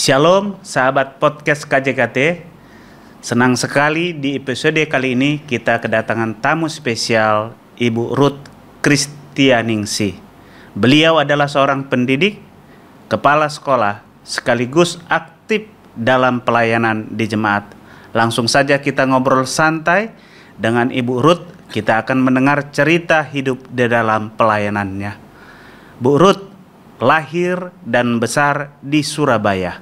Shalom sahabat podcast KJKT. Senang sekali di episode kali ini kita kedatangan tamu spesial Ibu Ruth Kristianingsih. Beliau adalah seorang pendidik, kepala sekolah, sekaligus aktif dalam pelayanan di jemaat. Langsung saja kita ngobrol santai dengan Ibu Ruth. Kita akan mendengar cerita hidup di dalam pelayanannya. Bu Ruth lahir dan besar di Surabaya.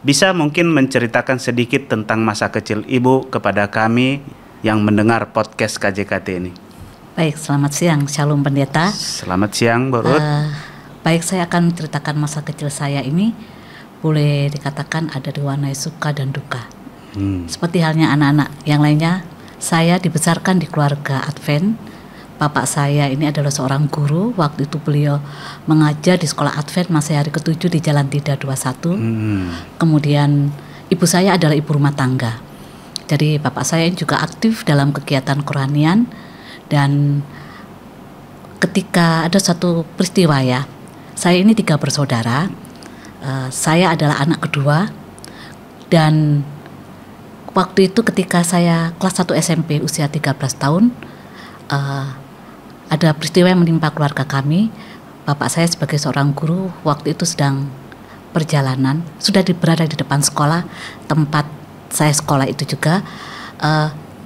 Bisa mungkin menceritakan sedikit tentang masa kecil Ibu kepada kami yang mendengar podcast KJKT ini. Baik, selamat siang. Shalom Pendeta. Selamat siang, Bu Ruth. Baik, saya akan ceritakan masa kecil saya ini. Boleh dikatakan ada diwarnai suka dan duka. Seperti halnya anak-anak yang lainnya, saya dibesarkan di keluarga Advent. Bapak saya ini adalah seorang guru. Waktu itu beliau mengajar di sekolah Advent masih hari ke-7 di Jalan Tida 21. Kemudian ibu saya adalah ibu rumah tangga. Jadi bapak saya juga aktif dalam kegiatan kerohanian. Dan ketika ada satu peristiwa ya, saya ini 3 bersaudara. Saya adalah anak kedua. Dan waktu itu ketika saya kelas 1 SMP usia 13 tahun, ada peristiwa yang menimpa keluarga kami. Bapak saya sebagai seorang guru waktu itu sedang perjalanan, sudah berada di depan sekolah tempat saya sekolah itu juga.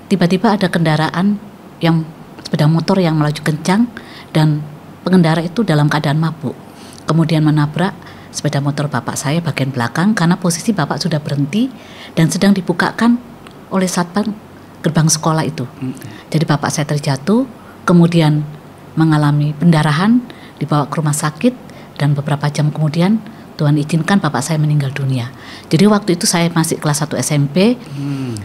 Tiba-tiba ada kendaraan yang sepeda motor yang melaju kencang dan pengendara itu dalam keadaan mabuk. Kemudian menabrak sepeda motor bapak saya bagian belakang karena posisi bapak sudah berhenti dan sedang dibukakan oleh satpam gerbang sekolah itu. Jadi bapak saya terjatuh, kemudian mengalami pendarahan, dibawa ke rumah sakit, dan beberapa jam kemudian Tuhan izinkan bapak saya meninggal dunia. Jadi waktu itu saya masih kelas 1 SMP.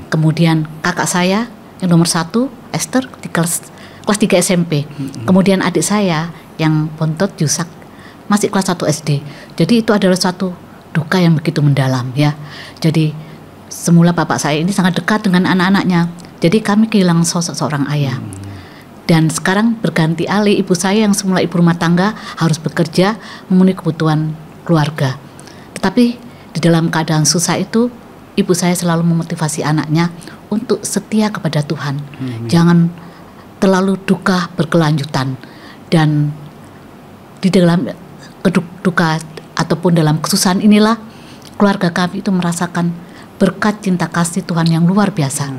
Kemudian kakak saya yang nomor 1 Esther di kelas 3 SMP. Kemudian adik saya yang bontot Yusak masih kelas 1 SD. Jadi itu adalah suatu duka yang begitu mendalam ya. Jadi semula bapak saya ini sangat dekat dengan anak-anaknya. Jadi kami kehilangan sosok seorang ayah. Dan sekarang berganti alih, ibu saya yang semula ibu rumah tangga harus bekerja memenuhi kebutuhan keluarga. Tetapi di dalam keadaan susah itu, ibu saya selalu memotivasi anaknya untuk setia kepada Tuhan. Jangan terlalu duka berkelanjutan. Dan di dalam duka ataupun dalam kesusahan inilah keluarga kami itu merasakan berkat cinta kasih Tuhan yang luar biasa.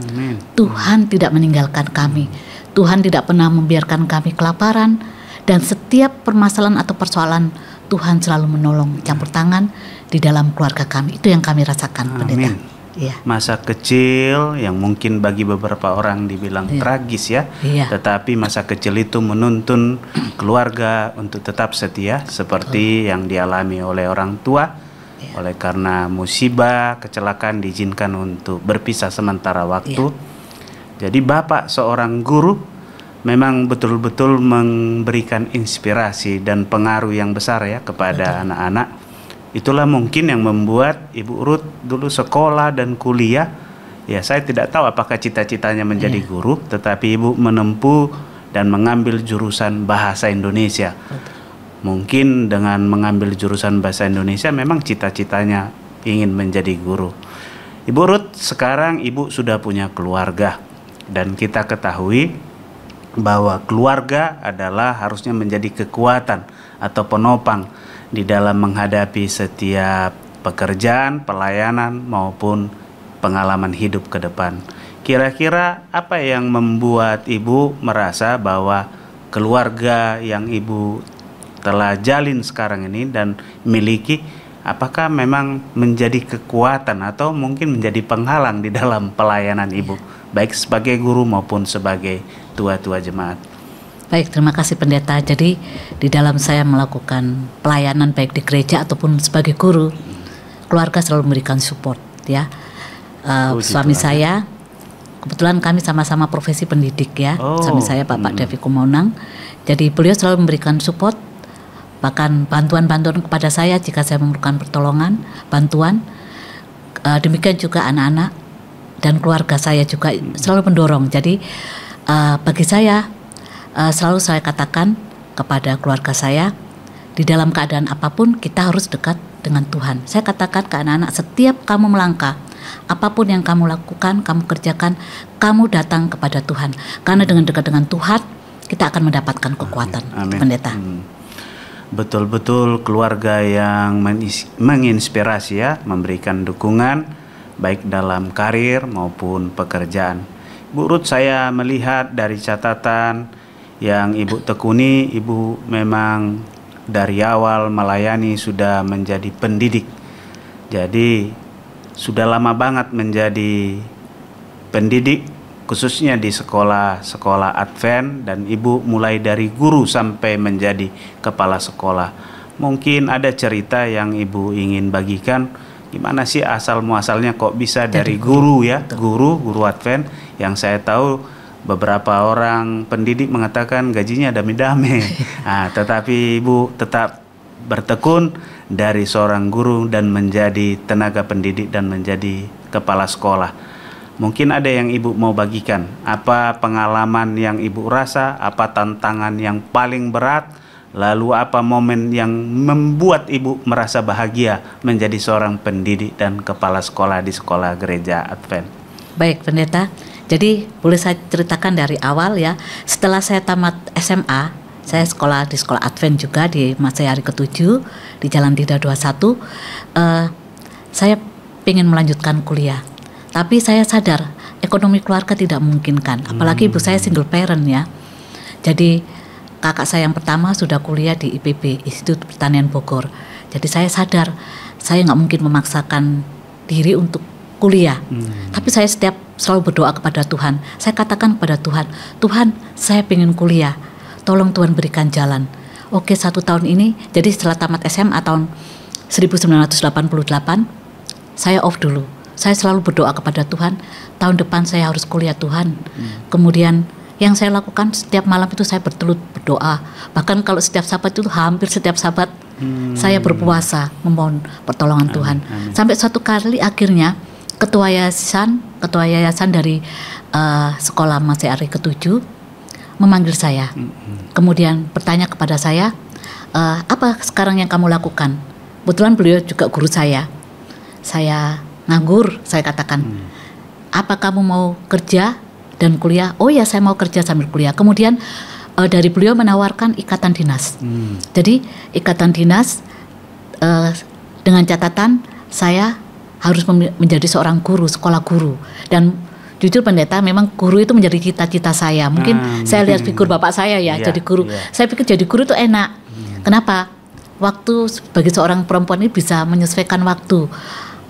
Tuhan tidak meninggalkan kami. Tuhan tidak pernah membiarkan kami kelaparan, dan setiap permasalahan atau persoalan Tuhan selalu menolong, campur tangan di dalam keluarga kami. Itu yang kami rasakan, Pendeta. Ya. Masa kecil yang mungkin bagi beberapa orang dibilang tragis ya, tetapi masa kecil itu menuntun keluarga untuk tetap setia seperti yang dialami oleh orang tua. Oleh karena musibah, kecelakaan diizinkan untuk berpisah sementara waktu. Jadi bapak seorang guru memang betul-betul memberikan inspirasi dan pengaruh yang besar ya kepada anak-anak. Itulah mungkin yang membuat Ibu Ruth dulu sekolah dan kuliah. Ya, saya tidak tahu apakah cita-citanya menjadi guru, tetapi Ibu menempuh dan mengambil jurusan bahasa Indonesia. Mungkin dengan mengambil jurusan bahasa Indonesia memang cita-citanya ingin menjadi guru. Ibu Ruth, sekarang Ibu sudah punya keluarga. Dan kita ketahui bahwa keluarga adalah harusnya menjadi kekuatan atau penopang di dalam menghadapi setiap pekerjaan, pelayanan maupun pengalaman hidup ke depan. Kira-kira apa yang membuat Ibu merasa bahwa keluarga yang Ibu telah jalin sekarang ini dan miliki, apakah memang menjadi kekuatan atau mungkin menjadi penghalang di dalam pelayanan Ibu? Baik sebagai guru maupun sebagai tua-tua jemaat. Baik, terima kasih Pendeta. Jadi di dalam saya melakukan pelayanan baik di gereja ataupun sebagai guru, keluarga selalu memberikan support ya. Suami saya, kebetulan kami sama-sama profesi pendidik ya. Suami saya Bapak Devi Kumonang. Jadi beliau selalu memberikan support, bahkan bantuan-bantuan kepada saya jika saya memerlukan pertolongan, bantuan. Demikian juga anak-anak dan keluarga saya juga selalu mendorong. Jadi bagi saya selalu saya katakan kepada keluarga saya, di dalam keadaan apapun kita harus dekat dengan Tuhan. Saya katakan ke anak-anak, setiap kamu melangkah, apapun yang kamu lakukan, kamu kerjakan, kamu datang kepada Tuhan. Karena dengan dekat dengan Tuhan, kita akan mendapatkan kekuatan. Amin. Pendeta. Betul-betul keluarga yang menginspirasi ya, memberikan dukungan baik dalam karir maupun pekerjaan. Bu Ruth, saya melihat dari catatan yang Ibu tekuni, Ibu memang dari awal melayani sudah menjadi pendidik. Jadi sudah lama banget menjadi pendidik, khususnya di sekolah-sekolah Advent, dan Ibu mulai dari guru sampai menjadi kepala sekolah. Mungkin ada cerita yang Ibu ingin bagikan, gimana sih asal muasalnya kok bisa dari guru ya, guru Advent, yang saya tahu beberapa orang pendidik mengatakan gajinya dame-dame. Tetapi Ibu tetap bertekun dari seorang guru dan menjadi tenaga pendidik dan menjadi kepala sekolah. Mungkin ada yang Ibu mau bagikan. Apa pengalaman yang Ibu rasa, apa tantangan yang paling berat, lalu apa momen yang membuat Ibu merasa bahagia menjadi seorang pendidik dan kepala sekolah di sekolah gereja Advent? Baik, Pendeta. Jadi boleh saya ceritakan dari awal ya. Setelah saya tamat SMA, saya sekolah di sekolah Advent juga di Masayari ke-7 di Jalan Dida 21. Saya ingin melanjutkan kuliah, tapi saya sadar ekonomi keluarga tidak memungkinkan. Apalagi ibu saya single parent ya. Jadi kakak saya yang pertama sudah kuliah di IPB, Institut Pertanian Bogor. Jadi saya sadar saya nggak mungkin memaksakan diri untuk kuliah. Tapi saya selalu berdoa kepada Tuhan. Saya katakan kepada Tuhan, Tuhan, saya pengen kuliah, tolong Tuhan berikan jalan. Oke, 1 tahun ini, jadi setelah tamat SMA tahun 1988, saya off dulu. Saya selalu berdoa kepada Tuhan, tahun depan saya harus kuliah Tuhan. Kemudian yang saya lakukan setiap malam itu saya bertelut berdoa. Bahkan kalau setiap Sabat itu hampir setiap Sabat saya berpuasa memohon pertolongan Tuhan. Sampai suatu kali akhirnya ketua yayasan dari sekolah Masayari ke-7 memanggil saya. Kemudian bertanya kepada saya, apa sekarang yang kamu lakukan? Kebetulan beliau juga guru saya. Saya nganggur, saya katakan. Apa kamu mau kerja dan kuliah? Oh ya, saya mau kerja sambil kuliah. Kemudian dari beliau menawarkan ikatan dinas. Jadi ikatan dinas dengan catatan saya harus menjadi seorang guru, sekolah guru. Dan jujur Pendeta, memang guru itu menjadi cita-cita saya. Mungkin saya lihat figur bapak saya ya, jadi guru. Saya pikir jadi guru itu enak. Kenapa? Waktu sebagai seorang perempuan ini bisa menyesuaikan waktu.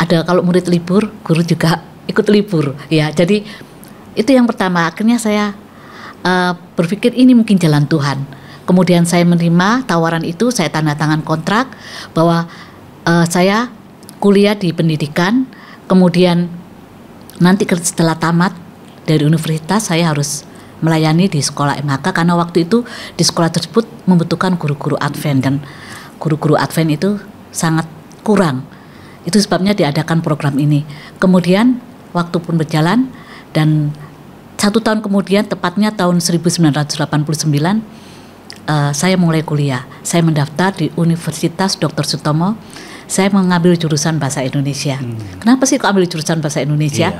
Ada kalau murid libur, guru juga ikut libur. Ya, jadi itu yang pertama. Akhirnya saya berpikir ini mungkin jalan Tuhan. Kemudian saya menerima tawaran itu, saya tanda tangan kontrak bahwa saya kuliah di pendidikan, kemudian nanti setelah tamat dari universitas saya harus melayani di sekolah MHK karena waktu itu di sekolah tersebut membutuhkan guru-guru Advent dan guru-guru Advent itu sangat kurang. Itu sebabnya diadakan program ini. Kemudian waktu pun berjalan dan 1 tahun kemudian, tepatnya tahun 1989, saya mulai kuliah. Saya mendaftar di Universitas Dr. Sutomo. Saya mengambil jurusan bahasa Indonesia. Kenapa sih kok ambil jurusan bahasa Indonesia?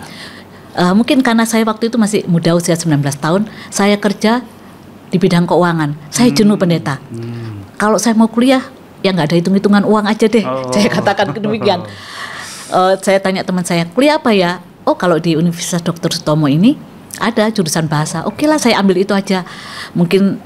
Mungkin karena saya waktu itu masih muda, usia 19 tahun. Saya kerja di bidang keuangan. Saya jenuh Pendeta. Kalau saya mau kuliah, ya nggak ada hitung-hitungan uang aja deh. Saya katakan demikian. Saya tanya teman saya, kuliah apa ya? Oh, kalau di Universitas Dr. Sutomo ini ada jurusan bahasa. Oke lah, saya ambil itu aja. Mungkin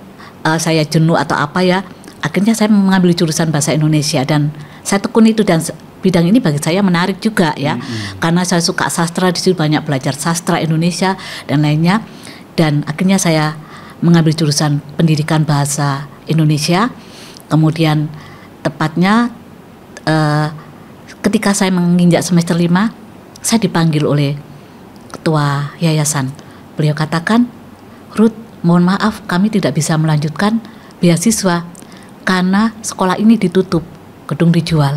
saya jenuh atau apa ya. Akhirnya saya mengambil jurusan bahasa Indonesia dan saya tekuni itu, dan bidang ini bagi saya menarik juga ya. Karena saya suka sastra, di situ banyak belajar sastra Indonesia dan lainnya. Dan akhirnya saya mengambil jurusan pendidikan bahasa Indonesia. Kemudian tepatnya ketika saya menginjak semester 5, saya dipanggil oleh ketua yayasan. Beliau katakan, Ruth, mohon maaf kami tidak bisa melanjutkan beasiswa karena sekolah ini ditutup, gedung dijual.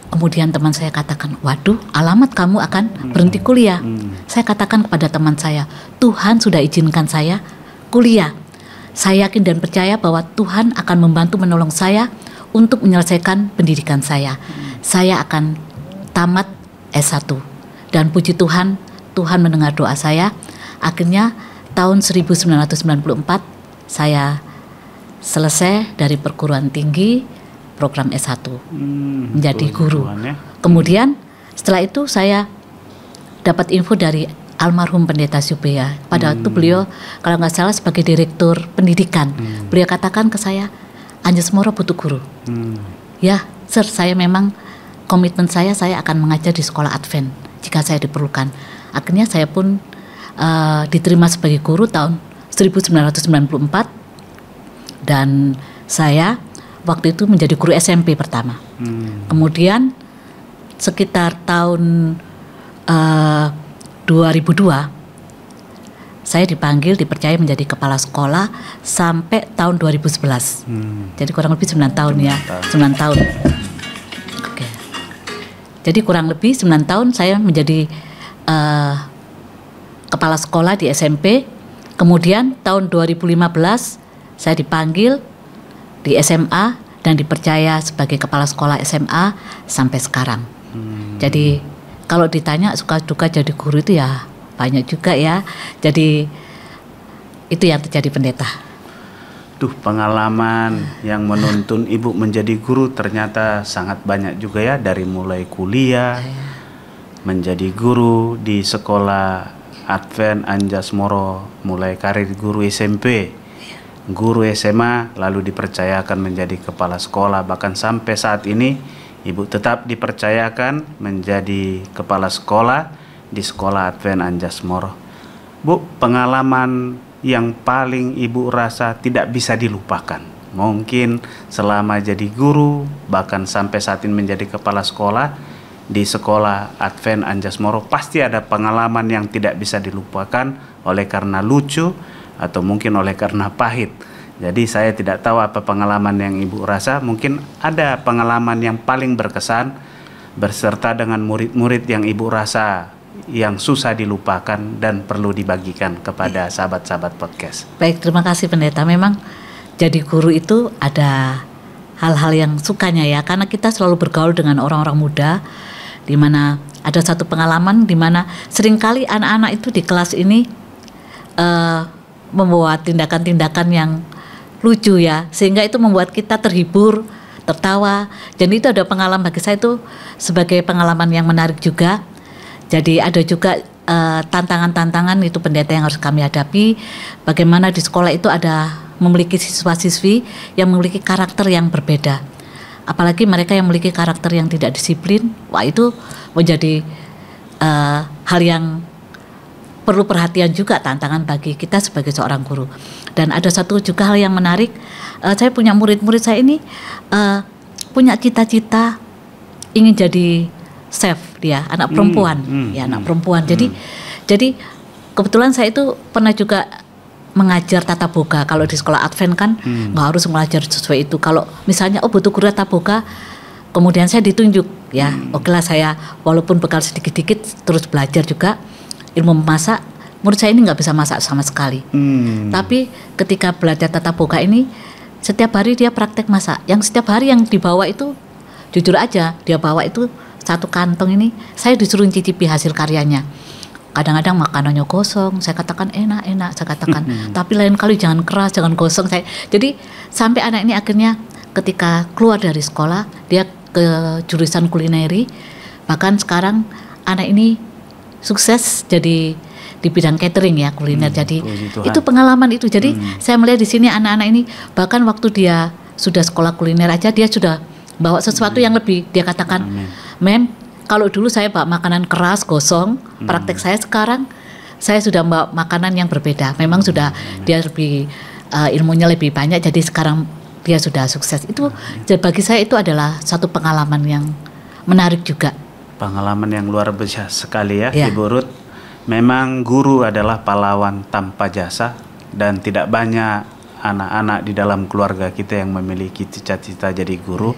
Kemudian teman saya katakan, waduh, alamat kamu akan berhenti kuliah. Saya katakan kepada teman saya, Tuhan sudah izinkan saya kuliah. Saya yakin dan percaya bahwa Tuhan akan membantu menolong saya untuk menyelesaikan pendidikan saya. Saya akan tamat S1. Dan puji Tuhan, Tuhan mendengar doa saya. Akhirnya tahun 1994 saya selesai dari perguruan tinggi program S1 menjadi guru. Kemudian setelah itu saya dapat info dari almarhum Pendeta Subea. Pada waktu beliau kalau nggak salah sebagai direktur pendidikan. Beliau katakan ke saya, Anjasmoro butuh guru. Ya, Sir, saya memang komitmen saya akan mengajar di sekolah Advent jika saya diperlukan. Akhirnya saya pun diterima sebagai guru tahun 1994 dan saya waktu itu menjadi guru SMP pertama. Kemudian sekitar tahun 2002 saya dipercaya menjadi kepala sekolah sampai tahun 2011. Jadi kurang lebih 9 tahun ya. 9 tahun. Oke. Jadi kurang lebih 9 tahun saya menjadi kepala sekolah di SMP. Kemudian tahun 2015 saya dipanggil di SMA dan dipercaya sebagai kepala sekolah SMA sampai sekarang. Jadi kalau ditanya suka duka jadi guru itu ya banyak juga ya. Jadi itu yang terjadi, Pendeta. Pengalaman yang menuntun Ibu menjadi guru ternyata sangat banyak juga ya. Dari mulai kuliah, menjadi guru di sekolah Advent Anjasmoro, mulai karir guru SMP, guru SMA, lalu dipercayakan menjadi kepala sekolah. Bahkan sampai saat ini Ibu tetap dipercayakan menjadi kepala sekolah di sekolah Advent Anjasmoro. Bu, pengalaman yang paling Ibu rasa tidak bisa dilupakan, mungkin selama jadi guru, bahkan sampai saat ini menjadi kepala sekolah di sekolah Advent Anjasmoro, pasti ada pengalaman yang tidak bisa dilupakan oleh karena lucu atau mungkin oleh karena pahit. Jadi saya tidak tahu apa pengalaman yang Ibu rasa. Mungkin ada pengalaman yang paling berkesan berserta dengan murid-murid yang Ibu rasa yang susah dilupakan dan perlu dibagikan kepada sahabat-sahabat podcast. Baik, terima kasih Pendeta. Memang jadi guru itu ada hal-hal yang sukanya ya, karena kita selalu bergaul dengan orang-orang muda, di mana ada satu pengalaman di mana seringkali anak-anak itu di kelas ini membuat tindakan-tindakan yang lucu ya, sehingga itu membuat kita terhibur, tertawa. Jadi itu ada pengalaman bagi saya itu sebagai pengalaman yang menarik juga. Jadi ada juga tantangan-tantangan itu Pendeta yang harus kami hadapi. Bagaimana di sekolah itu ada memiliki siswa-siswi yang memiliki karakter yang berbeda. Apalagi mereka yang memiliki karakter yang tidak disiplin. Wah, itu menjadi hal yang perlu perhatian juga, tantangan bagi kita sebagai seorang guru. Dan ada satu juga hal yang menarik, saya punya murid-murid saya ini punya cita-cita ingin jadi chef, dia anak perempuan, ya anak perempuan. Jadi kebetulan saya itu pernah juga mengajar tata boga. Kalau di sekolah Advent kan nggak harus mengajar sesuai itu. Kalau misalnya butuh guru tata boga, kemudian saya ditunjuk, ya oke lah, saya walaupun bekal sedikit-sedikit terus belajar juga ilmu memasak. Menurut saya ini nggak bisa masak sama sekali. Tapi ketika belajar tata boga ini, setiap hari dia praktek masak. Yang setiap hari yang dibawa itu, jujur aja, dia bawa itu satu kantong ini, saya disuruh cicipi hasil karyanya. Kadang-kadang makanannya gosong, saya katakan enak, saya katakan. Tapi lain kali jangan keras, jangan gosong. Jadi sampai anak ini akhirnya ketika keluar dari sekolah, dia ke jurusan kulineri. Bahkan sekarang anak ini sukses jadi di bidang catering ya, kuliner. Jadi itu pengalaman itu. Jadi saya melihat di sini anak-anak ini bahkan waktu dia sudah sekolah kuliner aja dia sudah bawa sesuatu yang lebih. Dia katakan, "Mem, kalau dulu saya bawa makanan keras, gosong, praktek saya sekarang saya sudah bawa makanan yang berbeda. Memang sudah dia lebih ilmunya lebih banyak, jadi sekarang dia sudah sukses." Itu bagi saya itu adalah satu pengalaman yang menarik juga. Pengalaman yang luar biasa sekali ya, Ibu Ruth. Memang guru adalah pahlawan tanpa jasa, dan tidak banyak anak-anak di dalam keluarga kita yang memiliki cita-cita jadi guru.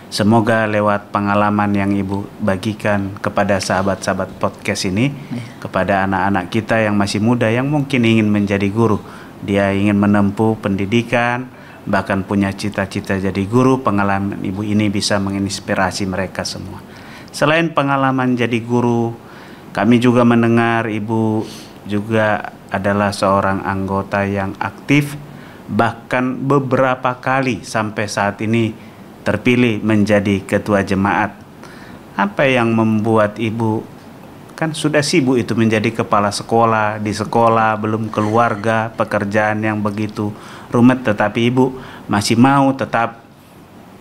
Semoga lewat pengalaman yang Ibu bagikan kepada sahabat-sahabat podcast ini, kepada anak-anak kita yang masih muda yang mungkin ingin menjadi guru, dia ingin menempuh pendidikan, bahkan punya cita-cita jadi guru. Pengalaman ibu ini bisa menginspirasi mereka semua. Selain pengalaman jadi guru, kami juga mendengar ibu juga adalah seorang anggota yang aktif, bahkan beberapa kali sampai saat ini terpilih menjadi ketua jemaat. Apa yang membuat ibu, kan sudah sibuk itu menjadi kepala sekolah, di sekolah, belum keluarga, pekerjaan yang begitu rumit, tetapi ibu masih mau tetap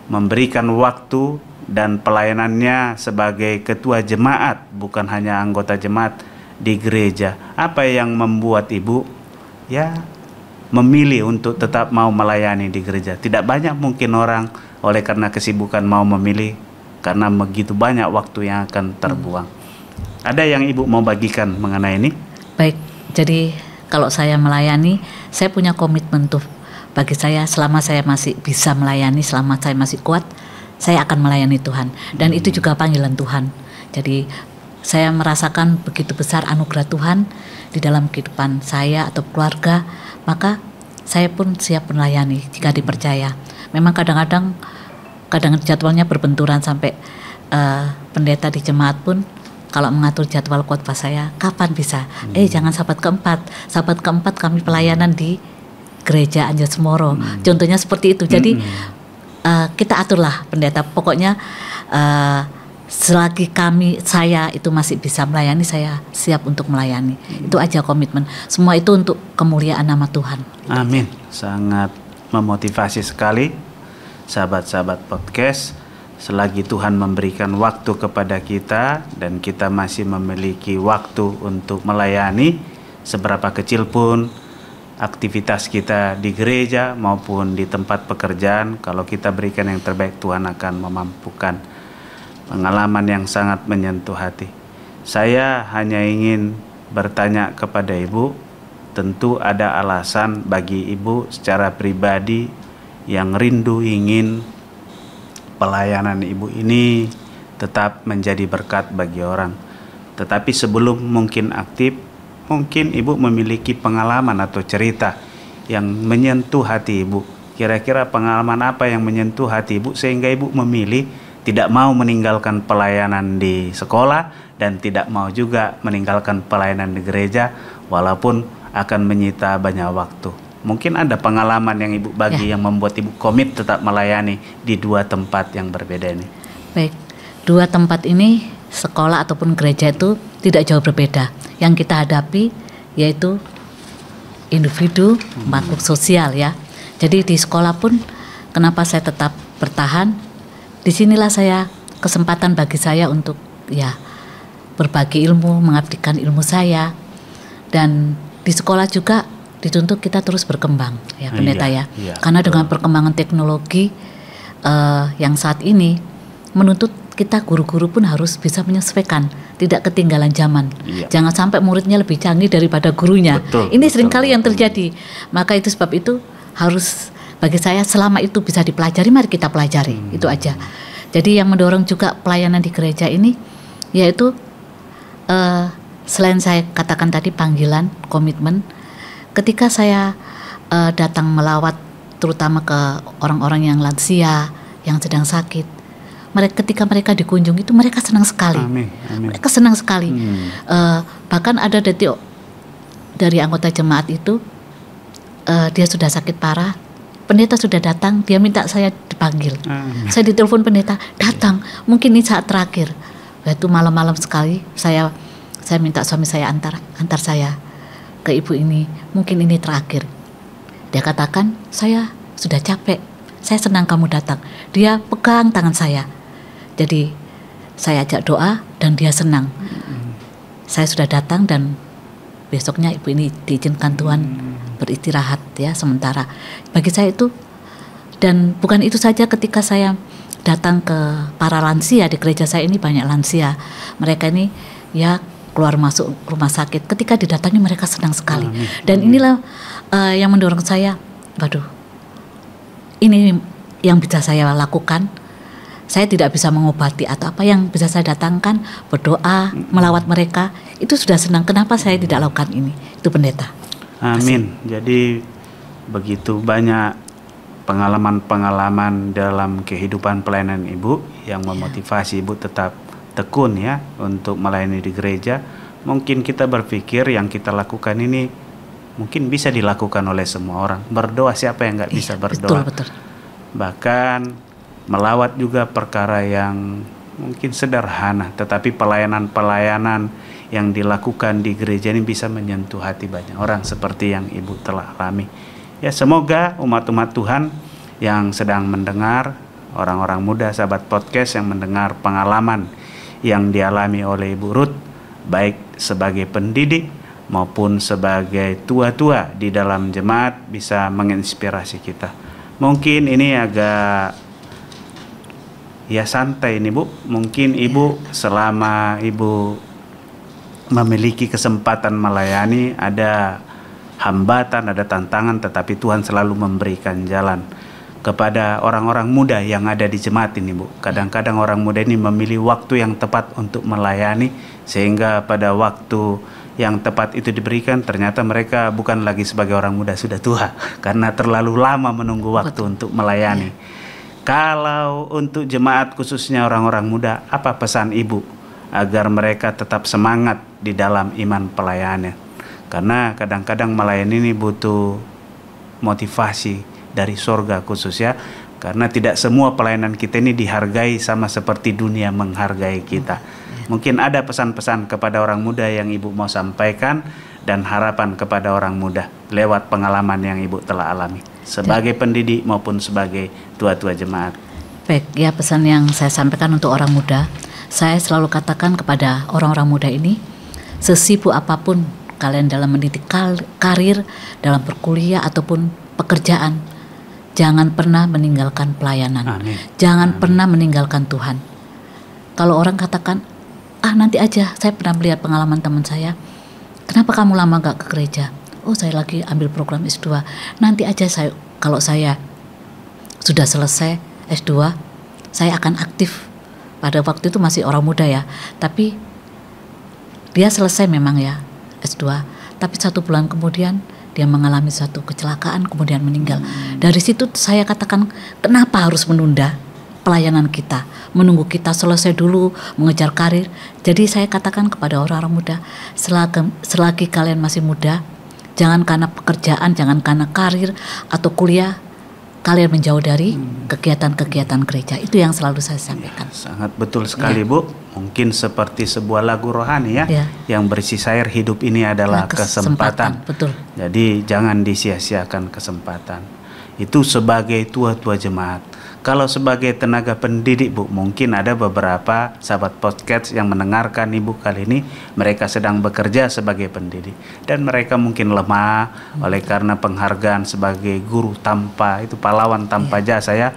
memberikan waktu dan pelayanannya sebagai ketua jemaat, bukan hanya anggota jemaat di gereja. Apa yang membuat ibu memilih untuk tetap mau melayani di gereja? Tidak banyak mungkin orang oleh karena kesibukan mau memilih, karena begitu banyak waktu yang akan terbuang. Ada yang ibu mau bagikan mengenai ini? Baik, jadi kalau saya melayani, saya punya komitmen tuh. Bagi saya, selama saya masih bisa melayani, selama saya masih kuat, saya akan melayani Tuhan. Dan itu juga panggilan Tuhan. Jadi saya merasakan begitu besar anugerah Tuhan di dalam kehidupan saya atau keluarga, maka saya pun siap melayani jika dipercaya. Memang kadang jadwalnya berbenturan sampai pendeta di jemaat pun kalau mengatur jadwal khotbah saya, kapan bisa? Jangan sabat keempat kami pelayanan di gereja Anjasmoro. Contohnya seperti itu. Jadi kita aturlah pendeta. Pokoknya selagi saya itu masih bisa melayani, saya siap untuk melayani. Itu aja komitmen. Semua itu untuk kemuliaan nama Tuhan. Amin. Sangat memotivasi sekali, sahabat-sahabat podcast. Selagi Tuhan memberikan waktu kepada kita dan kita masih memiliki waktu untuk melayani, seberapa kecil pun aktivitas kita di gereja maupun di tempat pekerjaan, kalau kita berikan yang terbaik, Tuhan akan memampukan. Pengalaman yang sangat menyentuh hati. Saya hanya ingin bertanya kepada ibu, tentu ada alasan bagi ibu secara pribadi yang rindu ingin pelayanan ibu ini tetap menjadi berkat bagi orang. Tetapi sebelum mungkin aktif, mungkin ibu memiliki pengalaman atau cerita yang menyentuh hati ibu. Kira-kira pengalaman apa yang menyentuh hati ibu sehingga ibu memilih tidak mau meninggalkan pelayanan di sekolah dan tidak mau juga meninggalkan pelayanan di gereja walaupun akan menyita banyak waktu. Mungkin ada pengalaman yang ibu bagi yang membuat ibu komit tetap melayani di dua tempat yang berbeda ini. Baik, dua tempat ini, sekolah ataupun gereja, itu tidak jauh berbeda. Yang kita hadapi yaitu individu, makhluk sosial ya. Jadi di sekolah pun kenapa saya tetap bertahan? Disinilah kesempatan bagi saya untuk berbagi ilmu, mengabdikan ilmu saya. Dan di sekolah juga dituntut kita terus berkembang ya pendeta ya. Karena dengan perkembangan teknologi yang saat ini menuntut kita guru-guru pun harus bisa menyesuaikan, tidak ketinggalan zaman. Jangan sampai muridnya lebih canggih daripada gurunya. Ini seringkali yang terjadi. Maka itu sebab itu harus, bagi saya, selama itu bisa dipelajari, mari kita pelajari. Itu aja. Jadi yang mendorong juga pelayanan di gereja ini yaitu selain saya katakan tadi panggilan, komitmen. Ketika saya datang melawat terutama ke orang-orang yang lansia, yang sedang sakit, ketika mereka dikunjungi itu mereka senang sekali. Amin. Mereka senang sekali. Bahkan ada detik dari anggota jemaat itu, dia sudah sakit parah, pendeta sudah datang, dia minta saya dipanggil. Saya ditelepon pendeta, datang, mungkin ini saat terakhir. Itu malam-malam sekali, saya minta suami saya antar saya ke ibu ini, mungkin ini terakhir. Dia katakan, saya sudah capek, saya senang kamu datang. Dia pegang tangan saya. Jadi saya ajak doa dan dia senang. Saya sudah datang dan besoknya ibu ini diizinkan Tuhan beristirahat ya sementara. Bagi saya itu, dan bukan itu saja, ketika saya datang ke para lansia di gereja saya ini, banyak lansia. Mereka ini keluar masuk rumah sakit, ketika didatangi mereka senang sekali. Dan inilah yang mendorong saya, ini yang bisa saya lakukan. Saya tidak bisa mengobati atau apa, yang bisa saya datangkan, berdoa, melawat mereka, itu sudah senang. Kenapa saya tidak lakukan ini? Itu pendeta. Amin. Jadi begitu banyak pengalaman-pengalaman dalam kehidupan pelayanan Ibu yang memotivasi Ibu tetap tekun ya untuk melayani di gereja. Mungkin kita berpikir yang kita lakukan ini mungkin bisa dilakukan oleh semua orang. Berdoa, siapa yang nggak bisa berdoa? Betul. Bahkan melawat juga perkara yang mungkin sederhana, tetapi pelayanan-pelayanan yang dilakukan di gereja ini bisa menyentuh hati banyak orang seperti yang Ibu telah alami. Ya, semoga umat-umat Tuhan yang sedang mendengar, orang-orang muda sahabat podcast yang mendengar pengalaman yang dialami oleh Ibu Ruth, baik sebagai pendidik maupun sebagai tua-tua di dalam jemaat, bisa menginspirasi kita. Mungkin ini agak ya santai nih Bu. Mungkin Ibu selama Ibu memiliki kesempatan melayani, ada hambatan, ada tantangan, tetapi Tuhan selalu memberikan jalan kepada orang-orang muda yang ada di jemaat ini Bu. Kadang-kadang orang muda ini memilih waktu yang tepat untuk melayani, sehingga pada waktu yang tepat itu diberikan, ternyata mereka bukan lagi sebagai orang muda, sudah tua karena terlalu lama menunggu waktu untuk melayani. Kalau untuk jemaat khususnya orang-orang muda, apa pesan Ibu agar mereka tetap semangat di dalam iman pelayanannya? Karena kadang-kadang melayani ini butuh motivasi dari sorga khusus ya. Karena tidak semua pelayanan kita ini dihargai sama seperti dunia menghargai kita. Mungkin ada pesan-pesan kepada orang muda yang Ibu mau sampaikan, dan harapan kepada orang muda lewat pengalaman yang Ibu telah alami sebagai pendidik maupun sebagai tua-tua jemaat. Baik, ya pesan yang saya sampaikan untuk orang muda, saya selalu katakan kepada orang-orang muda ini, sesibuk apapun kalian dalam mendidik karir, dalam berkuliah ataupun pekerjaan, jangan pernah meninggalkan pelayanan. Amin. Jangan pernah meninggalkan Tuhan. Kalau orang katakan, nanti aja, saya pernah melihat pengalaman teman saya, kenapa kamu lama gak ke gereja? Oh, saya lagi ambil program S2. Nanti aja kalau saya sudah selesai S2, saya akan aktif. Pada waktu itu masih orang muda ya, tapi dia selesai memang ya S2, tapi 1 bulan kemudian dia mengalami satu kecelakaan kemudian meninggal. Dari situ saya katakan, kenapa harus menunda pelayanan kita, menunggu kita selesai dulu mengejar karir. Jadi saya katakan kepada orang-orang muda, selagi kalian masih muda, jangan karena pekerjaan, jangan karena karir atau kuliah kalian menjauh dari kegiatan-kegiatan gereja. Itu yang selalu saya sampaikan. Sangat betul sekali Bu. Mungkin seperti sebuah lagu rohani ya, yang berisi syair, hidup ini adalah kesempatan. Betul. Jadi jangan disia-siakan kesempatan. Itu sebagai tua-tua jemaat. Kalau sebagai tenaga pendidik Bu, mungkin ada beberapa sahabat podcast yang mendengarkan Ibu kali ini, mereka sedang bekerja sebagai pendidik dan mereka mungkin lemah oleh karena penghargaan sebagai guru tanpa itu, pahlawan tanpa jasa ya,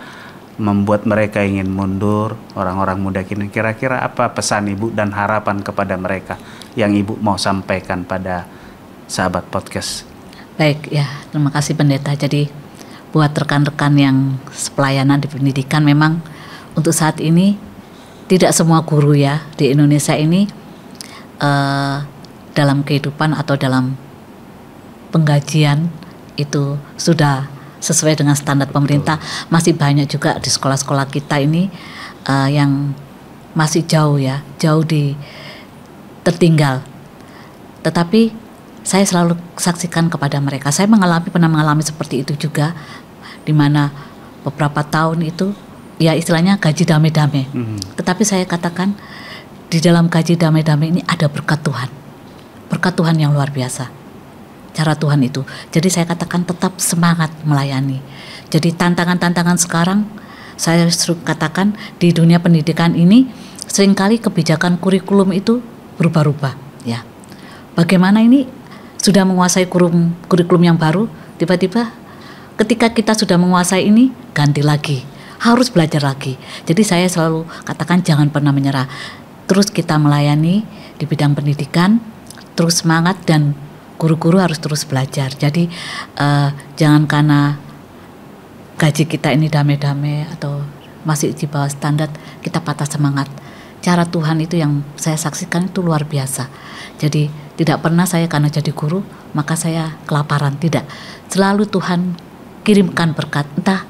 membuat mereka ingin mundur. Orang-orang muda kini, kira-kira apa pesan Ibu dan harapan kepada mereka yang Ibu mau sampaikan pada sahabat podcast? Baik ya, terima kasih Pendeta. Jadi buat rekan-rekan yang pelayanan di pendidikan, memang untuk saat ini tidak semua guru ya di Indonesia ini dalam kehidupan atau dalam penggajian itu sudah sesuai dengan standar pemerintah. Masih banyak juga di sekolah-sekolah kita ini yang masih jauh tertinggal. Tetapi saya selalu saksikan kepada mereka. Saya pernah mengalami seperti itu juga, di mana beberapa tahun itu ya istilahnya gaji damai-damai. Tetapi saya katakan di dalam gaji damai-damai ini ada berkat Tuhan yang luar biasa. Cara Tuhan itu. Jadi saya katakan tetap semangat melayani. Jadi tantangan-tantangan sekarang saya katakan di dunia pendidikan ini seringkali kebijakan kurikulum itu berubah-ubah ya. Bagaimana ini sudah menguasai kurikulum yang baru, tiba-tiba ketika kita sudah menguasai ini, ganti lagi, harus belajar lagi. Jadi saya selalu katakan jangan pernah menyerah. Terus kita melayani di bidang pendidikan, terus semangat, dan guru-guru harus terus belajar. Jadi jangan karena gaji kita ini damai-damai atau masih di bawah standar, kita patah semangat. Cara Tuhan itu yang saya saksikan itu luar biasa. Jadi tidak pernah saya karena jadi guru maka saya kelaparan, tidak. Selalu Tuhan kirimkan berkat, entah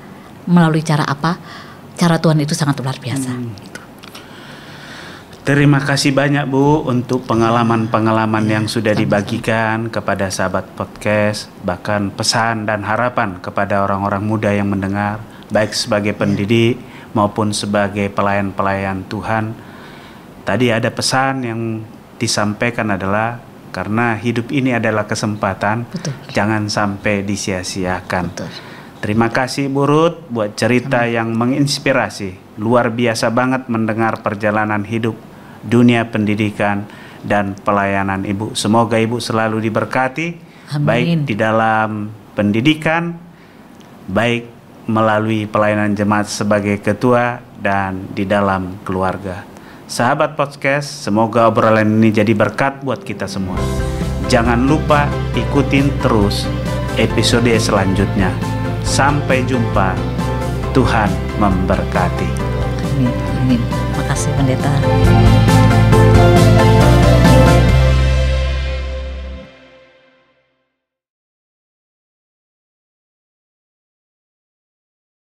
melalui cara apa, cara Tuhan itu sangat luar biasa. Gitu. Terima kasih banyak Bu untuk pengalaman-pengalaman yang sudah dibagikan kepada sahabat podcast, bahkan pesan dan harapan kepada orang-orang muda yang mendengar, baik sebagai pendidik maupun sebagai pelayan-pelayan Tuhan. Tadi ada pesan yang disampaikan adalah karena hidup ini adalah kesempatan, Betul. jangan sampai disia-siakan. Betul. Terima kasih Bu Ruth buat cerita yang menginspirasi. Luar biasa banget mendengar perjalanan hidup dunia pendidikan dan pelayanan Ibu. Semoga Ibu selalu diberkati. Amin. Baik di dalam pendidikan, baik melalui pelayanan jemaat sebagai ketua, dan di dalam keluarga. Sahabat podcast, semoga obrolan ini jadi berkat buat kita semua. Jangan lupa ikutin terus episode selanjutnya. Sampai jumpa. Tuhan memberkati. Amin. Amin. Makasih Pendeta.